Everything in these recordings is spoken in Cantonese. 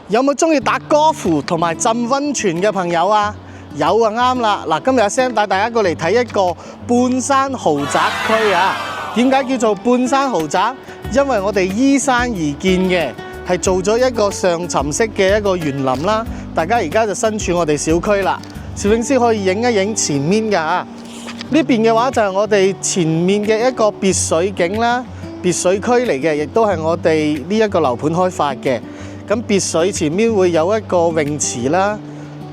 有冇中意打高爾夫同埋浸溫泉嘅朋友啊？有啊，啱啦！嗱，今日阿 Sam 帶大家過嚟睇一個半山豪宅區啊！點解叫做半山豪宅？因為我哋依山而建嘅，係做咗一個上沉式嘅一個園林啦。大家而家就身處我哋小區啦，攝影師可以影一影前面㗎啊！呢邊嘅話就係我哋前面嘅一個別墅景啦，別墅區嚟嘅，亦都係我哋呢一個樓盤開發嘅。咁別墅前面會有一個泳池啦，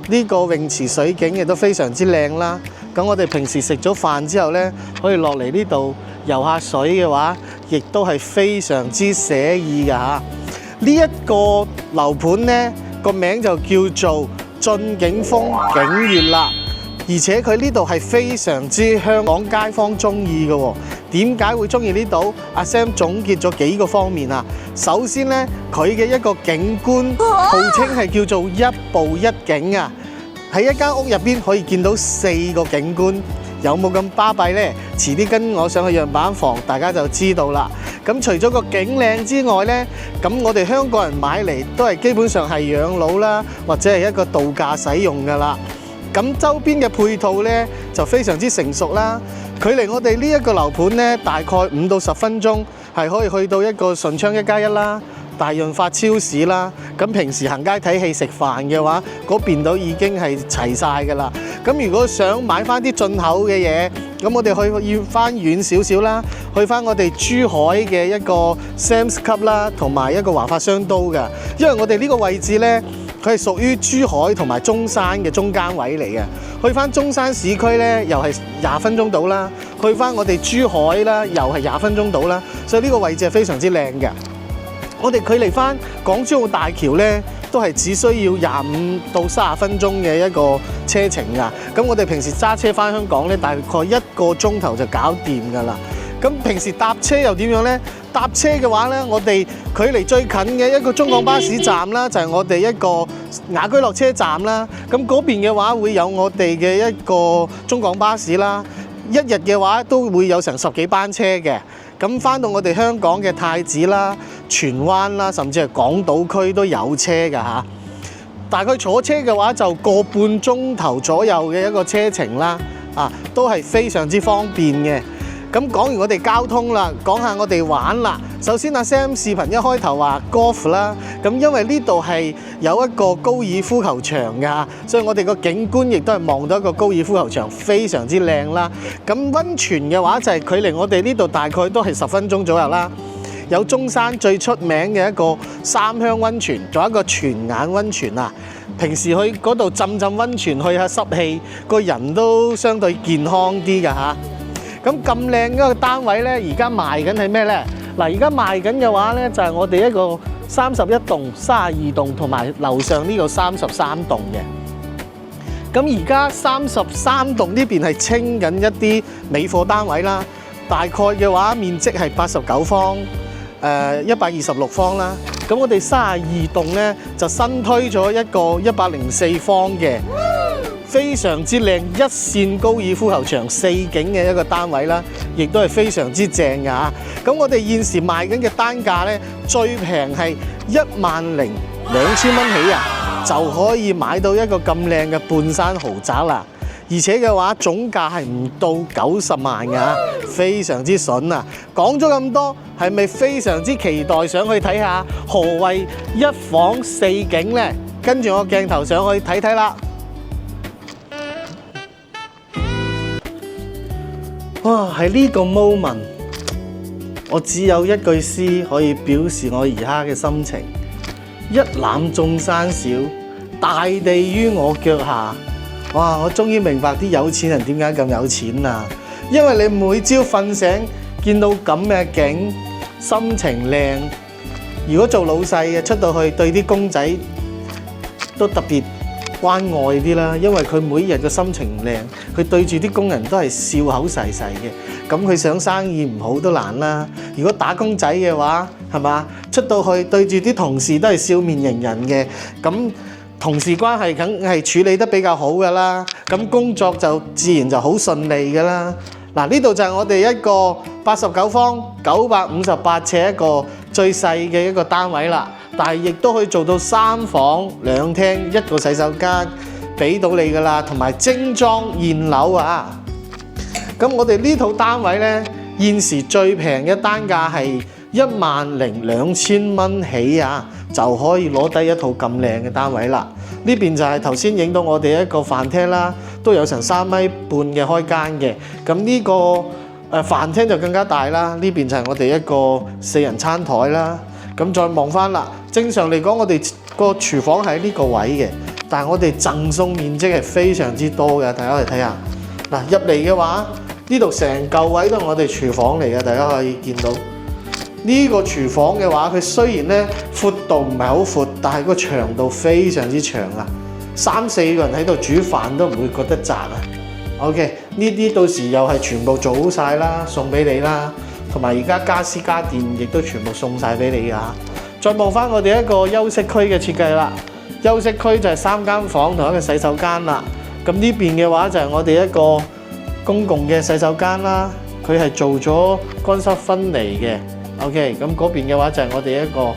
呢個泳池水景亦都非常之靚啦。咁我哋平時食咗飯之後呢，可以落嚟呢度游下水嘅話，亦都係非常之寫意㗎嚇。呢一個樓盤呢個名就叫做駿景峰景悅啦。而且佢呢度係非常之香港街坊中意嘅喎。點解會中意呢度？阿 Sam 總結咗幾個方面啊。首先呢，佢嘅一個景觀號稱係叫做一步一景啊。喺一間屋入邊可以見到4個景觀，有冇咁巴閉呢？遲啲跟我上去樣板房，大家就知道啦。咁除咗個景靚之外呢，咁我哋香港人買嚟都係基本上係養老啦，或者係一個度假使用㗎啦。咁周邊嘅配套呢，就非常之成熟啦，距離我哋呢一個樓盤呢，大概5到10分鐘係可以去到一個順昌1+1啦、大潤發超市啦。咁平時行街睇戲食飯嘅話，嗰邊都已經係齊晒㗎啦。咁如果想買翻啲進口嘅嘢，咁我哋要翻遠少少啦，去翻我哋珠海嘅一個 Sam's Club 啦，同埋一個華發商都㗎。因為我哋呢個位置呢，佢係屬於珠海同埋中山嘅中間位嚟嘅，去翻中山市區呢，又係20分鐘到啦，去翻我哋珠海啦，又係20分鐘到啦，所以呢個位置係非常之靚嘅。我哋距離翻港珠澳大橋呢，都係只需要25到30分鐘嘅一個車程㗎。咁我哋平時揸車翻香港呢，大概1個鐘頭就搞掂㗎啦。咁平時搭車又點樣呢？搭車嘅話呢，我哋距離最近嘅一個中港巴士站啦，就係我哋一個雅居樂車站啦。咁嗰邊嘅話會有我哋嘅一個中港巴士啦，一日嘅話都會有成10幾班車嘅。咁翻到我哋香港嘅太子啦、荃灣啦，甚至係港島區都有車㗎嚇。大概坐車嘅話就個半鐘頭左右嘅一個車程啦，都係非常之方便嘅。咁講完我哋交通啦，講下我哋玩啦。首先阿 Sam 視頻一開頭話 golf 啦，咁因為呢度係有一個高爾夫球場㗎，所以我哋個景觀亦都係望到一個高爾夫球場，非常之靚啦。咁溫泉嘅話就係距離我哋呢度大概都係10分鐘左右啦。有中山最出名嘅一個三香溫泉，仲有一個泉眼溫泉啊。平時去嗰度浸溫泉，去下濕氣，個人都相對健康啲㗎嚇。咁靚一個單位呢，而家賣緊係咩呢？嗱，而家賣緊嘅話呢，就係我哋一個31棟、32棟同埋樓上呢個33棟嘅。咁而家33棟呢邊係清緊一啲尾貨單位啦，大概嘅話面積係89方，126方啦。咁我哋32棟呢，就新推咗一個104方嘅。非常之靚一線高爾夫球場4景嘅一個單位啦，亦都係非常之正㗎。咁我哋現時賣緊嘅單價呢，最平係12000蚊起啊，就可以買到一個咁靚嘅半山豪宅啦。而且嘅話總價係唔到90萬㗎，非常之筍啊！講咗咁多，係咪非常之期待想去睇下何謂1房4景呢？跟住我鏡頭上去睇睇啦。哇！喺呢個 moment， 我只有一句詩可以表示我而家嘅心情：一覽眾山小，大地於我腳下。哇！我終於明白啲有錢人點解咁有錢啊！因為你每朝瞓醒見到咁嘅景，心情靚。如果做老細嘅出到去對啲公仔都特別關愛啲啦，因為佢每日嘅心情靚，佢對住啲工人都係笑口噬噬嘅，咁佢想生意唔好都難啦。如果打工仔嘅話，係嘛，出到去對住啲同事都係笑面迎人嘅，咁同事關係梗係處理得比較好㗎啦，咁工作就自然就好順利㗎啦。嗱，呢度就係我哋一個89方958尺一個最細嘅一個單位啦。但係亦都可以做到3房2廳1個洗手間俾到你噶啦，同埋精裝現樓啊！咁我哋呢套單位呢，現時最平嘅單價係12000蚊起啊，就可以攞低一套咁靚嘅單位啦。呢邊就係頭先影到我哋一個飯廳啦，都有成3.5米嘅開間嘅。咁呢個飯廳就更加大啦。呢邊就係我哋一個4人餐台啦。咁再望翻啦，正常嚟講我哋個廚房喺呢個位嘅，但係我哋贈送面積係非常之多嘅。大家嚟睇下，嗱入嚟嘅話，呢度成嚿位都係我哋廚房嚟嘅，大家可以見到。呢個廚房嘅話，佢雖然咧闊度唔係好闊，但係個長度非常之長啊！3、4個人喺度煮飯都唔會覺得窄啊。OK， 呢啲到時又係全部做好晒啦，送俾你啦。同埋而家家私家電亦都全部送晒俾你㗎。再望翻我哋一個休息區嘅設計啦，休息區就係3間房同一個洗手間啦。咁呢邊嘅話就係我哋一個公共嘅洗手間啦，佢係做咗乾濕分離嘅。OK， 咁嗰邊嘅話就係我哋一個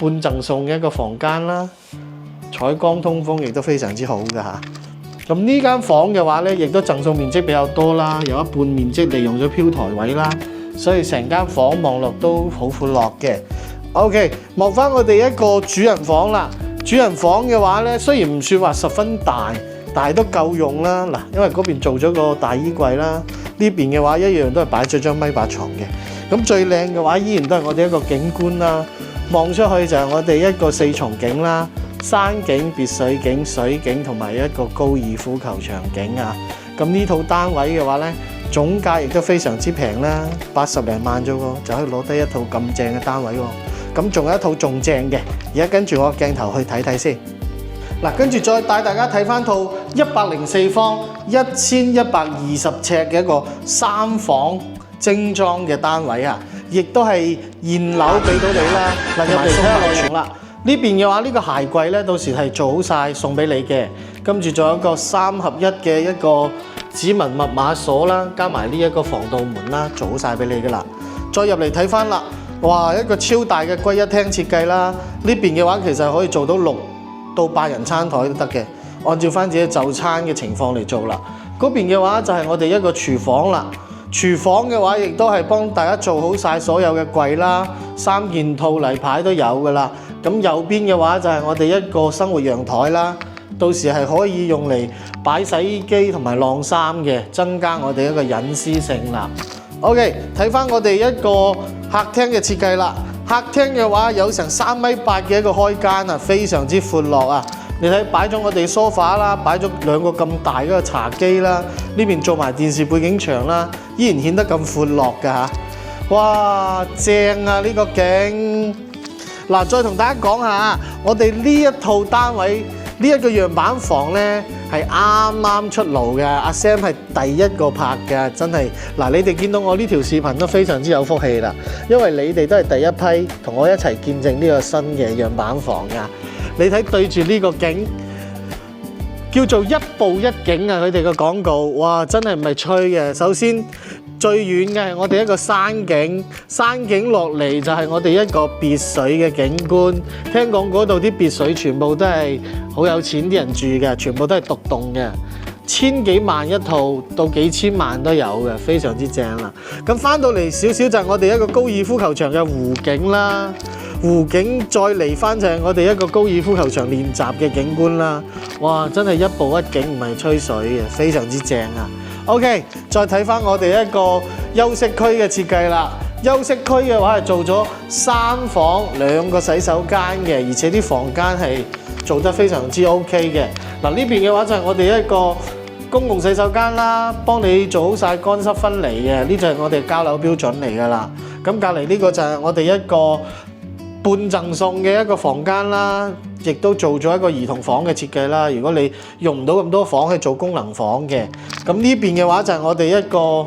半贈送嘅一個房間啦，採光通風亦都非常之好㗎嚇。咁呢間房嘅話咧，亦都贈送面積比較多啦，有一半面積利用咗飄台位啦。所以成間房望落都好闊落嘅。OK， 望翻我哋一個主人房啦。主人房嘅話咧，雖然唔算話十分大，但係都夠用啦。嗱，因為嗰邊做咗個大衣櫃啦，呢邊嘅話一樣都係擺咗張米八床嘅。咁最靚嘅話，依然都係我哋一個景觀啦。望出去就係我哋一個4重景啦，山景、別墅景、水景同埋一個高爾夫球場景啊。咁呢套單位嘅話咧，總價亦都非常之平啦，80零萬啫喎，就可以攞低一套咁正嘅單位喎。咁仲有一套仲正嘅，而家跟住我鏡頭去睇睇先。嗱，跟住再帶大家睇翻套104方1120尺嘅一個3房精裝嘅單位啊，亦都係現樓俾到你啦。嗱，入嚟睇下內容啦。呢邊嘅話，呢個鞋櫃咧，到時係做好晒送俾你嘅。跟住仲有一個3合1嘅一個指紋密碼鎖啦，加埋呢一個防盜門啦，做好晒俾你噶啦。再入嚟睇翻啦，哇，一個超大嘅歸一廳設計啦。呢邊嘅話其實可以做到6到8人餐台都得嘅，按照翻自己就餐嘅情況嚟做啦。嗰邊嘅話就係我哋一個廚房啦。廚房嘅話亦都係幫大家做好晒所有嘅櫃啦，3件套例牌都有噶啦。咁右邊嘅話就係我哋一個生活陽台啦，到時係可以用嚟擺洗衣機同埋晾衫嘅，增加我哋一個隱私性啦。OK， 睇翻我哋一個客廳嘅設計啦。客廳嘅話有成3.8米嘅一個開間啊，非常之闊落啊。你睇擺咗我哋梳化啦，擺咗2個咁大嘅茶几啦，呢邊做埋電視背景牆啦，依然顯得咁闊落㗎嚇。哇，正啊呢個景！嗱，再同大家講下，我哋呢一套單位呢一個樣板房呢係啱啱出爐嘅，阿 Sam 係第一個拍嘅，真係嗱，你哋見到我呢條視頻都非常之有福氣啦，因為你哋都係第一批同我一齊見證呢個新嘅樣板房㗎。你睇對住呢個景，叫做一步一景啊！佢哋個廣告，哇，真係唔係吹嘅。首先最遠嘅係我哋一個山景，山景落嚟就係我哋一個別墅嘅景觀。聽講嗰度啲別墅全部都係好有錢啲人住嘅，全部都係獨棟嘅，1000幾萬一套到幾千萬都有嘅，非常之正啦。咁翻到嚟少少就係我哋一個高爾夫球場嘅湖景啦。湖景再嚟翻就係我哋一個高爾夫球場練習嘅景觀啦，哇！真係一步一景，唔係吹水嘅，非常之正啊。OK， 再睇翻我哋一個休息區嘅設計啦。休息區嘅話係做咗3房2個洗手間嘅，而且啲房間係做得非常之 OK 嘅。嗱，呢邊嘅話就係我哋一個公共洗手間啦，幫你做好晒乾濕分離嘅，呢就係我哋交樓標準嚟㗎啦。咁隔離呢個就係我哋一個半贈送嘅一個房間啦，亦都做咗一個兒童房嘅設計啦。如果你用唔到咁多房去做功能房嘅，咁呢邊嘅話就係我哋一個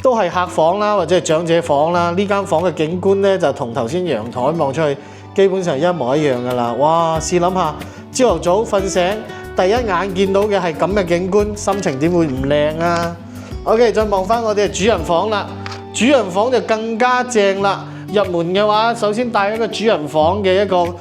都係客房啦，或者係長者房啦。呢間房嘅景觀呢，就同頭先陽台望出去基本上一模一樣㗎啦。哇！試諗下，朝頭早瞓醒第一眼見到嘅係咁嘅景觀，心情點會唔靚啊？OK， 再望翻我哋嘅主人房啦。主人房就更加正啦。入門嘅話，首先帶一個主人房嘅一個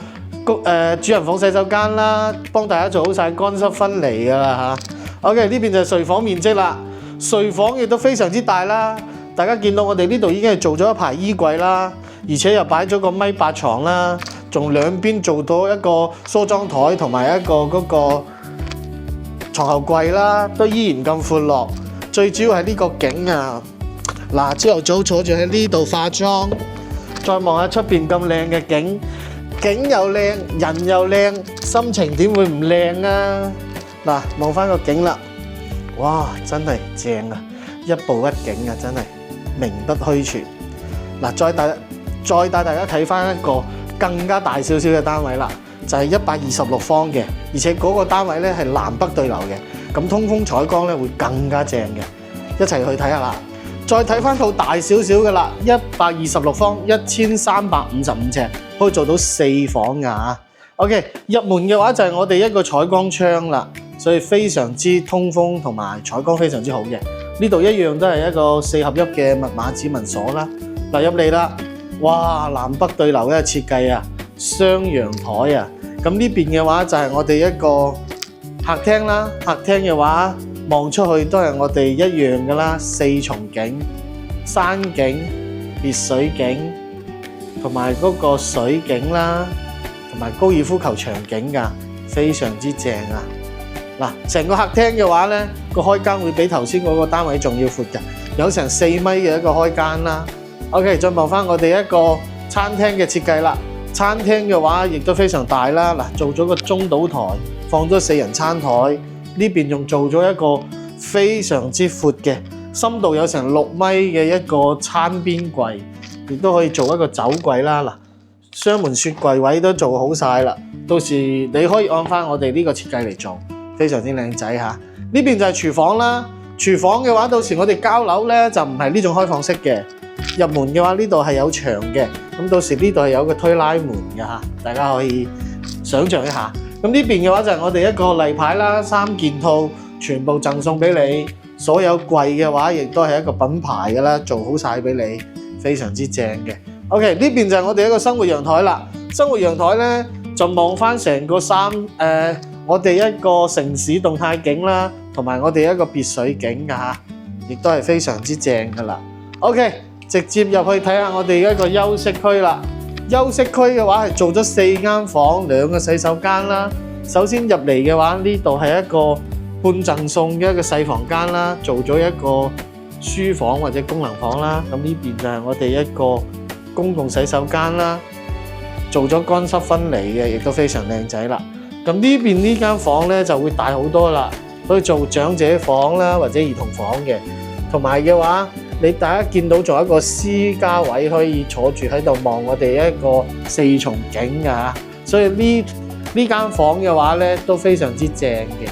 主人房洗手間啦，幫大家做好晒乾濕分離㗎啦嚇。OK， 呢邊就係睡房面積啦，睡房亦都非常之大啦。大家見到我哋呢度已經係做咗一排衣櫃啦，而且又擺咗個1.8米床啦，仲兩邊做到一個梳妝台同埋一個嗰個床後櫃啦，都依然咁闊落。最主要係呢個景啊！嗱，朝頭早坐住喺呢度化妝，再望下出邊咁靚嘅景，景又靚，人又靚，心情點會唔靚啊？嗱，望翻個景啦，哇，真係正啊！一步一景啊，真係名不虛傳。嗱，再帶大家睇翻一個更加大少少嘅單位啦，就係126方嘅，而且嗰個單位咧係南北對流嘅，咁通風採光咧會更加正嘅，一齊去睇下啦。再睇翻套大少少嘅啦，126方1355尺，可以做到4房㗎。OK， 入門嘅話就係我哋一個採光窗啦，所以非常之通風同埋採光非常之好嘅。呢度一樣都係一個4合一嘅密碼指紋鎖啦。嗱，入嚟啦，哇，南北對流嘅設計啊，雙陽台啊。咁呢邊嘅話就係我哋一個客廳啦，客廳嘅話望出去都係我哋一樣噶啦，4重景、山景、別水景同埋嗰個水景啦，同埋高爾夫球場景噶，非常之正啊！嗱，成個客廳嘅話咧，個開間會比頭先嗰個單位仲要闊嘅，有成4米嘅一個開間啦。OK， 再望翻我哋一個餐廳嘅設計啦。餐廳嘅話亦都非常大啦，嗱，做咗個中島台，放咗4人餐台，呢邊仲做咗一個非常之闊嘅，深度有成6米嘅一個餐邊櫃，亦都可以做一個酒櫃啦。嗱，雙門雪櫃位都做好晒啦，到時你可以按翻我哋呢個設計嚟做，非常之靚仔嚇。呢邊就係廚房啦，廚房嘅話到時我哋交樓咧就唔係呢種開放式嘅。入門嘅話，呢度係有牆嘅，咁到時呢度係有個推拉門嘅嚇，大家可以想像一下。咁呢邊嘅話就係我哋一個例牌啦，3件套全部贈送俾你，所有櫃嘅話亦都係一個品牌嘅啦，做好晒俾你，非常之正嘅。OK， 呢邊就係我哋一個生活陽台啦，生活陽台咧就望翻成個我哋一個城市動態景啦，同埋我哋一個別水景嘅嚇，亦都係非常之正噶啦。OK。直接入去睇下我哋一個休息區啦。休息區嘅話係做咗4間房、2個洗手間啦。首先入嚟嘅話，呢度係一個半贈送嘅一個細房間啦，做咗一個書房或者功能房啦。咁呢邊就係我哋一個公共洗手間啦，做咗乾濕分離嘅，亦都非常靚仔啦。咁呢邊呢間房咧就會大好多啦，可以做長者房啦或者兒童房嘅，同埋嘅話。大家見到仲有一個私家位可以坐住喺度望我哋一個4重景㗎，所以呢間房嘅話咧都非常之正嘅，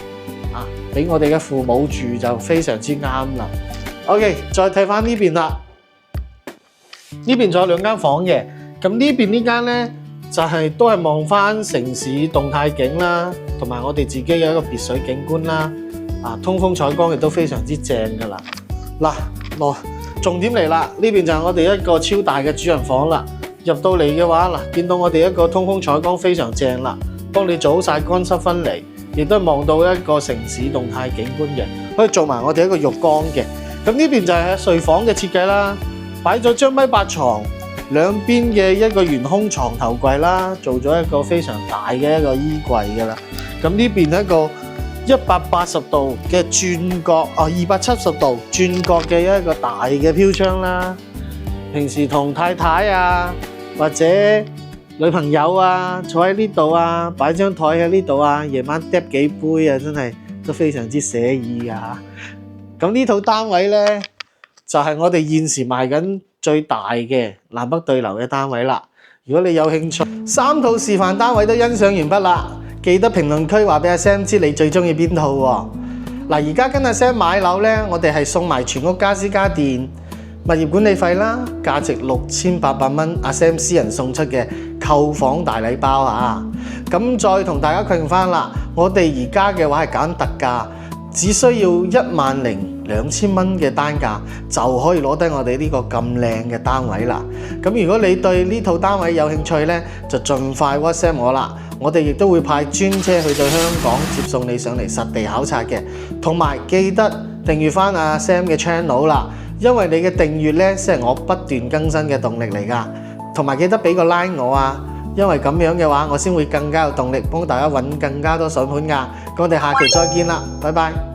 俾我哋嘅父母住就非常之啱啦。OK， 再睇翻呢邊啦，呢邊仲有2間房嘅，咁呢邊呢間咧就都係望翻城市動態景啦，同埋我哋自己嘅一個別水景觀啦，通風採光亦都非常之正㗎啦。嗱，重點嚟啦，呢邊就係我哋一個超大嘅主人房啦。入到嚟嘅話，嗱，見到我哋一個通風採光非常正啦，幫你做好晒乾濕分離，亦都望到一個城市動態景觀嘅，可以做埋我哋一個浴缸嘅。咁呢邊就係睡房嘅設計啦，擺咗張1.8米床，兩邊嘅一個懸空床頭櫃啦，做咗一個非常大嘅一個衣櫃㗎啦。咁呢邊一個180度嘅轉角，270度轉角嘅一個大嘅飄窗啦。平時同太太啊，或者女朋友啊，坐喺呢度啊，擺張台喺呢度啊，夜晚嗒幾杯啊，真係都非常之寫意啊。咁呢套單位呢，就係我哋現時賣緊最大嘅南北對流嘅單位啦。如果你有興趣，3套示範單位都欣賞完畢啦。記得評論區話俾阿 Sam 知你最中意邊套喎。嗱，而家跟阿 Sam 買樓呢，我哋係送埋全屋家私家電、物業管理費啦，價值6800蚊，阿 Sam 私人送出嘅購房大禮包啊！咁再同大家確認翻啦，我哋而家嘅話係揀特價，只需要10000 2000蚊嘅單價就可以攞低我哋呢個咁靚嘅單位啦。咁如果你對呢套單位有興趣呢，就盡快 WhatsApp 我啦。我哋亦都會派專車去到香港接送你上嚟實地考察嘅。同埋記得訂閱翻阿 Sam 嘅 channel 啦，因為你嘅訂閱呢先係我不斷更新嘅動力嚟㗎。同埋記得俾個 like 我啊，因為咁樣嘅話，我先會更加有動力幫大家揾更加多筍盤㗎。咁我哋下期再見啦，拜拜。